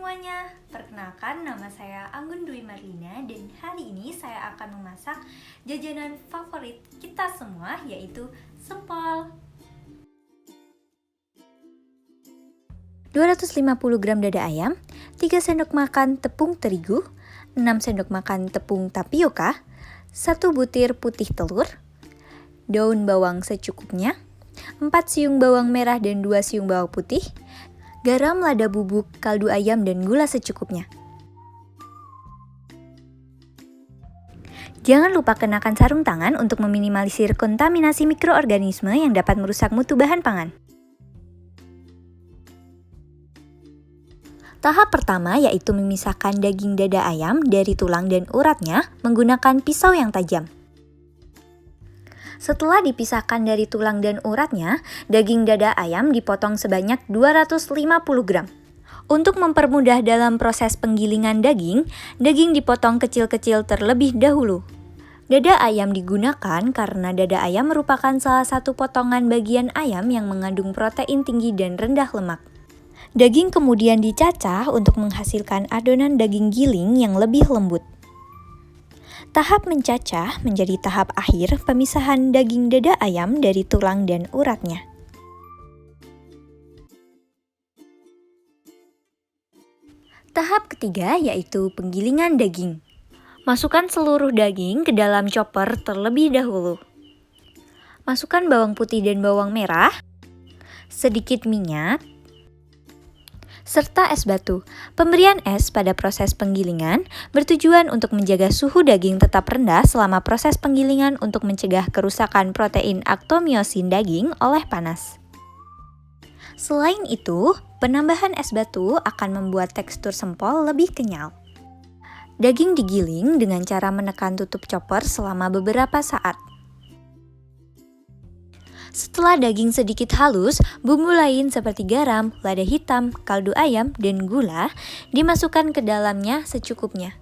semuanya, perkenalkan nama saya Anggun Dwi Marlina dan hari ini saya akan memasak jajanan favorit kita semua yaitu sempol. 250 gram dada ayam, 3 sendok makan tepung terigu, 6 sendok makan tepung tapioka, 1 butir putih telur, daun bawang secukupnya, 4 siung bawang merah dan 2 siung bawang putih, garam, lada bubuk, kaldu ayam, dan gula secukupnya. Jangan lupa kenakan sarung tangan untuk meminimalisir kontaminasi mikroorganisme yang dapat merusak mutu bahan pangan. Tahap pertama yaitu memisahkan daging dada ayam dari tulang dan uratnya menggunakan pisau yang tajam. Setelah dipisahkan dari tulang dan uratnya, daging dada ayam dipotong sebanyak 250 gram. Untuk mempermudah dalam proses penggilingan daging dipotong kecil-kecil terlebih dahulu. Dada ayam digunakan karena dada ayam merupakan salah satu potongan bagian ayam yang mengandung protein tinggi dan rendah lemak. Daging kemudian dicacah untuk menghasilkan adonan daging giling yang lebih lembut. Tahap mencacah menjadi tahap akhir pemisahan daging dada ayam dari tulang dan uratnya. Tahap ketiga yaitu penggilingan daging. Masukkan seluruh daging ke dalam chopper terlebih dahulu. Masukkan bawang putih dan bawang merah, sedikit minyak, serta es batu. Pemberian es pada proses penggilingan bertujuan untuk menjaga suhu daging tetap rendah selama proses penggilingan untuk mencegah kerusakan protein aktomiosin daging oleh panas. Selain itu, penambahan es batu akan membuat tekstur sempol lebih kenyal. Daging digiling dengan cara menekan tutup chopper selama beberapa saat. Setelah daging sedikit halus, bumbu lain seperti garam, lada hitam, kaldu ayam, dan gula dimasukkan ke dalamnya secukupnya.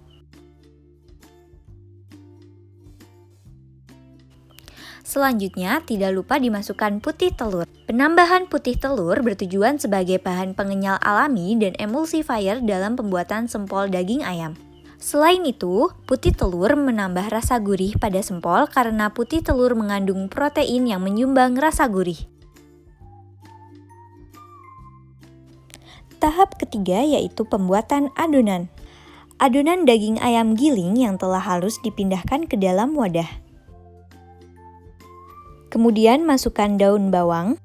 Selanjutnya, tidak lupa dimasukkan putih telur. Penambahan putih telur bertujuan sebagai bahan pengenyal alami dan emulsifier dalam pembuatan sempol daging ayam. Selain itu, putih telur menambah rasa gurih pada sempol karena putih telur mengandung protein yang menyumbang rasa gurih. Tahap ketiga yaitu pembuatan adonan. Adonan daging ayam giling yang telah halus dipindahkan ke dalam wadah. Kemudian masukkan daun bawang,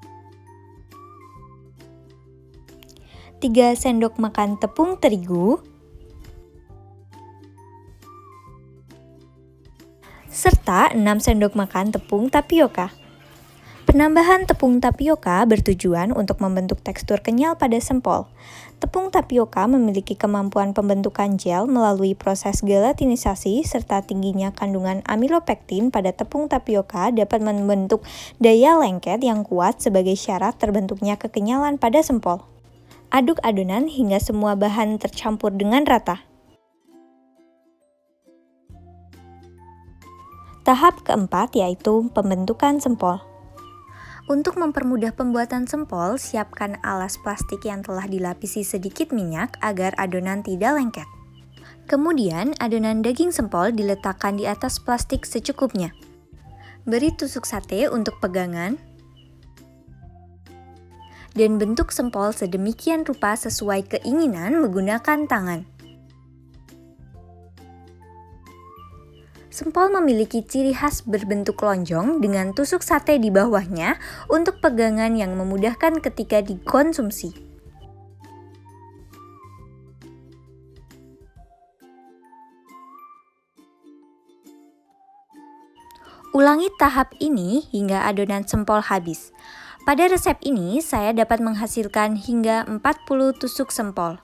3 sendok makan tepung terigu, serta 6 sendok makan tepung tapioka. Penambahan tepung tapioka bertujuan untuk membentuk tekstur kenyal pada sempol. Tepung tapioka memiliki kemampuan pembentukan gel melalui proses gelatinisasi serta tingginya kandungan amilopektin pada tepung tapioka dapat membentuk daya lengket yang kuat sebagai syarat terbentuknya kekenyalan pada sempol. Aduk adonan hingga semua bahan tercampur dengan rata. Tahap keempat yaitu pembentukan sempol. Untuk mempermudah pembuatan sempol, siapkan alas plastik yang telah dilapisi sedikit minyak agar adonan tidak lengket. Kemudian, adonan daging sempol diletakkan di atas plastik secukupnya. Beri tusuk sate untuk pegangan, dan bentuk sempol sedemikian rupa sesuai keinginan menggunakan tangan. Sempol memiliki ciri khas berbentuk lonjong dengan tusuk sate di bawahnya untuk pegangan yang memudahkan ketika dikonsumsi. Ulangi tahap ini hingga adonan sempol habis. Pada resep ini, saya dapat menghasilkan hingga 40 tusuk sempol.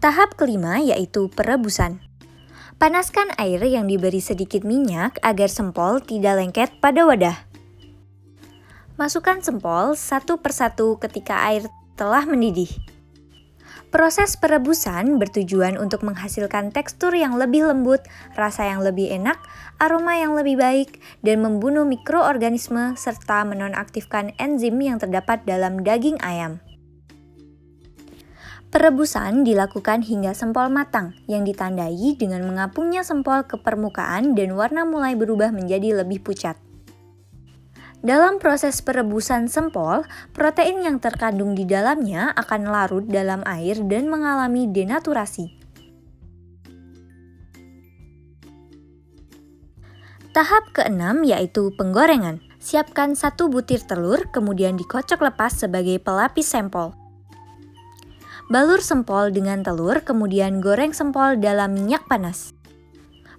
Tahap kelima yaitu perebusan. Panaskan air yang diberi sedikit minyak agar sempol tidak lengket pada wadah. Masukkan sempol satu persatu ketika air telah mendidih. Proses perebusan bertujuan untuk menghasilkan tekstur yang lebih lembut, rasa yang lebih enak, aroma yang lebih baik, dan membunuh mikroorganisme serta menonaktifkan enzim yang terdapat dalam daging ayam. Perebusan dilakukan hingga sempol matang, yang ditandai dengan mengapungnya sempol ke permukaan dan warna mulai berubah menjadi lebih pucat. Dalam proses perebusan sempol, protein yang terkandung di dalamnya akan larut dalam air dan mengalami denaturasi. Tahap keenam yaitu penggorengan. Siapkan 1 butir telur, kemudian dikocok lepas sebagai pelapis sempol. Balur sempol dengan telur, kemudian goreng sempol dalam minyak panas.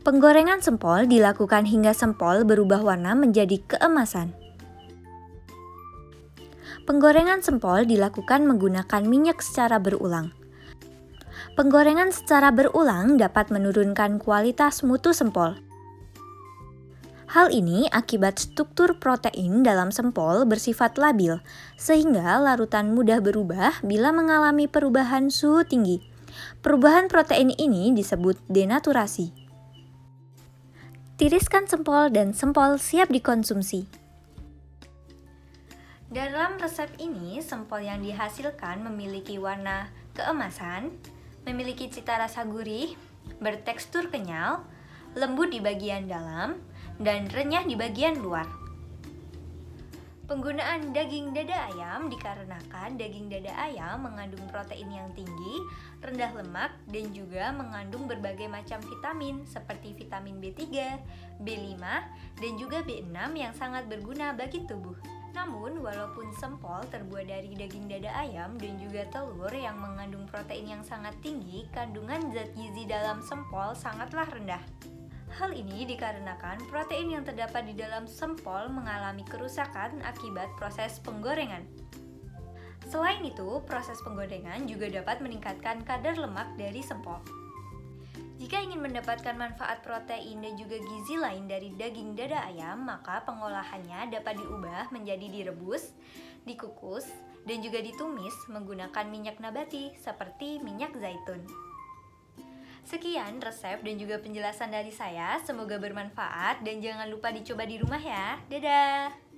Penggorengan sempol dilakukan hingga sempol berubah warna menjadi keemasan. Penggorengan sempol dilakukan menggunakan minyak secara berulang. Penggorengan secara berulang dapat menurunkan kualitas mutu sempol. Hal ini akibat struktur protein dalam sempol bersifat labil, sehingga larutan mudah berubah bila mengalami perubahan suhu tinggi. Perubahan protein ini disebut denaturasi. Tiriskan sempol dan sempol siap dikonsumsi. Dalam resep ini, sempol yang dihasilkan memiliki warna keemasan, memiliki cita rasa gurih, bertekstur kenyal, lembut di bagian dalam, dan renyah di bagian luar. Penggunaan daging dada ayam dikarenakan daging dada ayam mengandung protein yang tinggi, rendah lemak, dan juga mengandung berbagai macam vitamin seperti vitamin B3, B5, dan juga B6 yang sangat berguna bagi tubuh. Namun, walaupun sempol terbuat dari daging dada ayam dan juga telur yang mengandung protein yang sangat tinggi, kandungan zat gizi dalam sempol sangatlah rendah. Hal ini dikarenakan protein yang terdapat di dalam sempol mengalami kerusakan akibat proses penggorengan. Selain itu, proses penggorengan juga dapat meningkatkan kadar lemak dari sempol. Jika ingin mendapatkan manfaat protein dan juga gizi lain dari daging dada ayam, maka pengolahannya dapat diubah menjadi direbus, dikukus, dan juga ditumis menggunakan minyak nabati seperti minyak zaitun. Sekian resep dan juga penjelasan dari saya, semoga bermanfaat dan jangan lupa dicoba di rumah ya. Dadah!